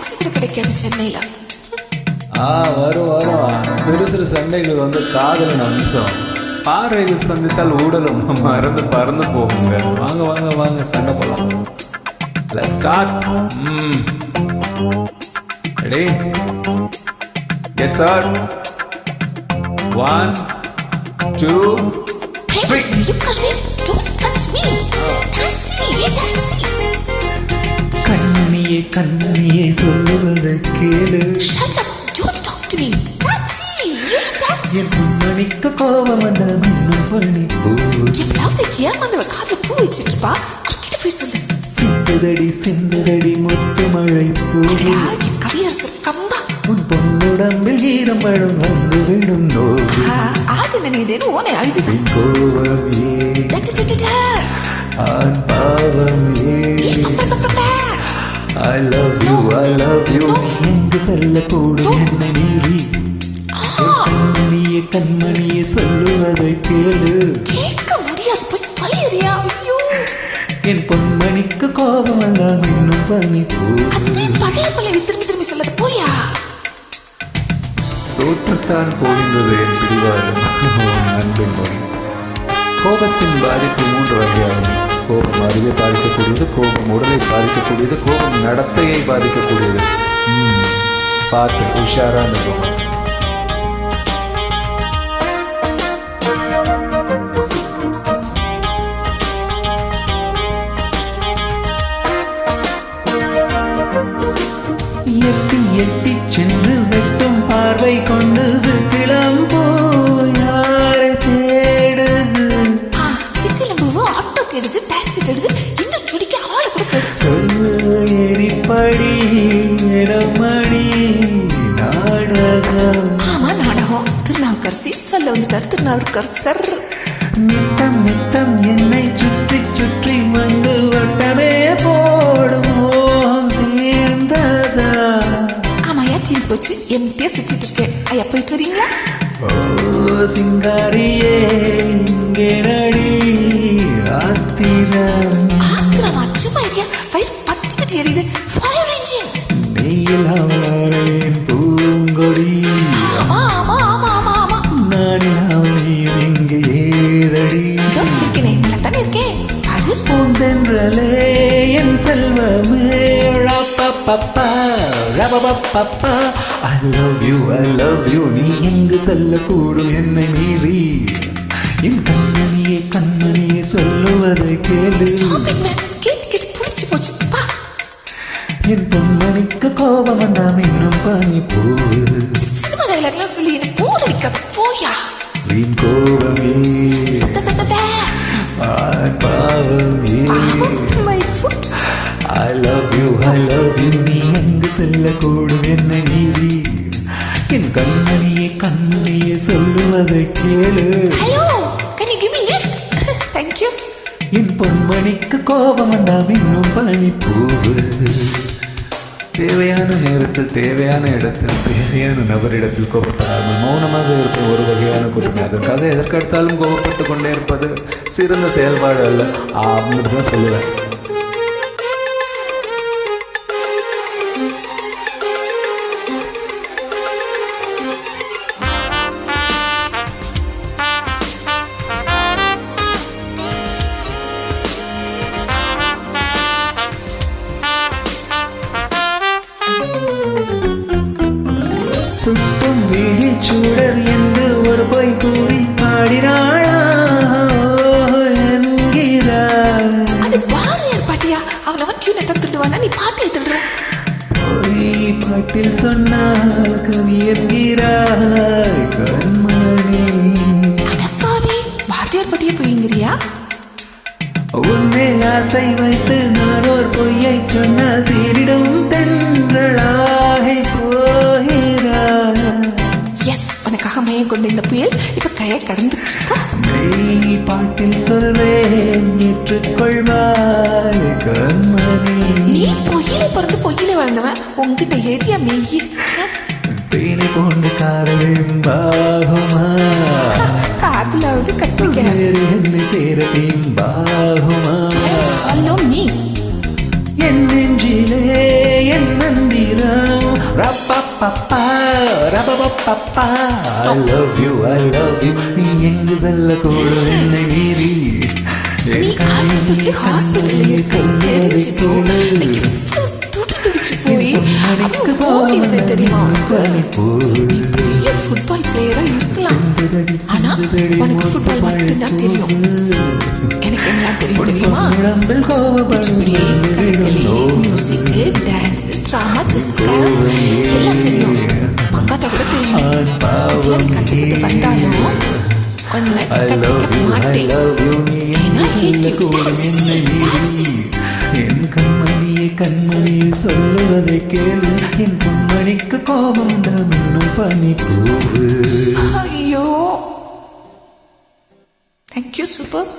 Taxi கூட கிடைக்காது சென்னையில. வரும் வரும். சிறு சிறு சண்டைகள் வந்து காதலின் அம்சம். பார்வைகள் சந்தித்தால் ஊடலும் மறந்து பறந்து போகுங்க. வாங்க வாங்க வாங்க சண்டை போலாம். Let's start. Ready? Get start. 1, 2, 3. Don't touch me. Taxi. கண்ணியே கண்ணியே சொல்லுவதை கேளு. Shut up. Don't talk to me. Taxi. என் பொன்மணிக்கு கோபம் வந்த மின்னும் பொன்னி பூ. எவ்வளவு ஏமாந்தவ காதுல பூ வச்சுட்டு இருப்பா. கிட்ட போய் சொல்லு. சிந்துதடி முத்து மழை பூ. கவியரசர் கம்பா. உன் பொன்னுடம்பில் ஈரம் பழம் வந்து விடும் நோவு. ஆது நினைதேன்னு ஓனை அழுது கோபமே ஆண் பாவமே. I love you. எங்கு செல்லக்கூடும் என்னை மீறி. கண்மணியே சொல்லுவதை கேளு. கேட்க முடியாது. போய் பழையறியா. என் பொன்மணிக்கு கோபம் எல்லாம் இன்னும் பனி பூ. பழைய பழைய திரும்பி சொல்லது போயா. தோற்றுத்தான் போகின்றது என் பிடிவாதம் அன்பின் மொழி. கோபத்தின் பாதிப்பு 3 வகையாகும். கோபம் அறிவை பாதிக்கக்கூடியது, கோபம் உடலை பாதிக்கக்கூடியது, கோபம் நடத்தையை பாதிக்கக்கூடியது. பார்த்து உஷாரான கோபம். எட்டி சென்று வெட்டும் பார்வை கொண்டு சிற்றிளம் போயாரை தேடுது. சிற்றிளம் பூவு ஆட்டோ தேடுது, டாக்ஸி தேடுது, இன்னும் சுடிக்க ஆளு கூட தேடுது. சொல்லு எரிப்படி இடமடி நாடகம். ஆமா நாடகம். திருநாவுக்கரசி சொல்ல வந்துட்டார் திருநாவுக்கரசர். நித்தம் நித்தம் என்னை சுற்றி சுற்றி வந்து வட்டமே போடும் மோகம் தீர்ந்ததா. ஆமாயா தீர்ந்து போச்சு. எம்டியா சுத்திட்டு இருக்கேன். ஐயா போயிட்டு வரீங்களா? ஓ சிங்காரியே இங்கே நடி ஆத்திரம். ஆத்திரமா சும்மா இருக்கியா? வயிறு பத்திக்கிட்டு எரியுது. Fire engine. நெய்யில் அவளேன் பூங்கொடி. ஆமா நானில் இங்கே ஏதடி. இருக்கேன் நல்லா தானே இருக்கேன். அது பூந்தென்றலே என் செல்வமே. பப்பா ரபபப்பா. I love you. நீ எங்கு செல்லக்கூடும் என்னை மீறி. என் கண்மணியே சொல்லுவதை கேளு. கேட்டு புடிச்சு போச்சு. என் பொன்மணிக்கு கோபம் வந்தாம் இன்னும் பனி பூவு. சினிமா டைலாக்லாம் சொல்லி என்ன போர் அடிக்காத போயா. வீண் கோபமே ஆண் பாவமே. My foot. I love you. நீ எங்கு செல்லக்கூடும் என்னை மீறி. என் கண்மணியே சொல்லுவதை கேளு. Hello, can you give me lift? Thank you. என் பொன்மணிக்கு கோபம் வந்தாம் இன்னும் பனி பூவு. தேவையான நேரத்தில் தேவையான இடத்தில் தேவையான நபரிடத்தில் கோபப்படாமல் மௌனமாக இருப்பது ஒரு வகையான கொடுமை. அதற்காக எதற்கெடுத்தாலும் கோபப்பட்டு கொண்டே இருப்பது சிறந்த செயல்பாடு அல்ல அப்படின்னு தான் சொல்லுவேன். சுத்தம் விழிச்சூடர் என்று ஒரு பொய் கூறி பாடினாளா என்கிறார். அது பாரதியார் பாட்டியா? அவனவன் கியூனை தந்துடுவானா? நீ பாட்டியை தள்ளுற. பொய் பாட்டில் சொன்னால் கவி என்கிறாய் கண்மணி. அடப்பாவி, பாரதியார் பாட்டியை போய்ங்கிறியா? உன்னை ஆசை வைத்து நான் ஒரு பொய்யை சொன்னால் சீரிடும் தென்றலாகி போகிறார். எஸ், உனக்காக மையம் கொண்ட இந்த புயல் இப்ப கையை கடந்துருச்சு. மெய் பாட்டில் சொல்வேன் ஏற்றுக்கொள்வாய் கண்மணி. நீ பொய்யில பிறந்து பொய்யில வளர்ந்தவன். உங்ககிட்ட ஏதியா மெய்யி? தேனை கொண்டு காதலிம்பாகுமா? காதலாவது கத்துக்க. என்னை சேர பிம்பாகுமா? Follow me. என் நெஞ்சிலே என் மந்திரா ரபபப்பப்பா, ரபபப்பப்பா. I love you, I love you. நீ எங்கு செல்லக்கூடும் என்னை மீறி. நீ ஆரம்பத்து ஹாஸ்பிட்டல்ல இருக்க தெரிஞ்சுட்டு எனக்கு இவ்வளவு துடிச்சு போய் அப்படி ஓடி வந்தே தெரியுமா நீ பெரிய ஃபுட்பால் பிளேயரா இருக்கலாம் ஆனா உனக்கு ஃபுட்பால் மட்டும்தான் தெரியும் எனக்கு என்ன தெரியும் தெரியுமா Kuchipudi Kathakali music dance drama chess எல்லாம் தெரியும் மங்காத்தா கூட தெரியும் இதெல்லாம் நீ கத்துக்கிட்டு வந்தாலும் உன்னை கத்துக்க மாட்டேன் ஏன்னா hate you. That's it. என் கண்மணியை கண்மணியை சொல்லுவதை கேளு என் பொன்மணிக்கு கோபம் இன்னும் பனி பூவு ஐயோ தேங்க்யூ சூப்பர்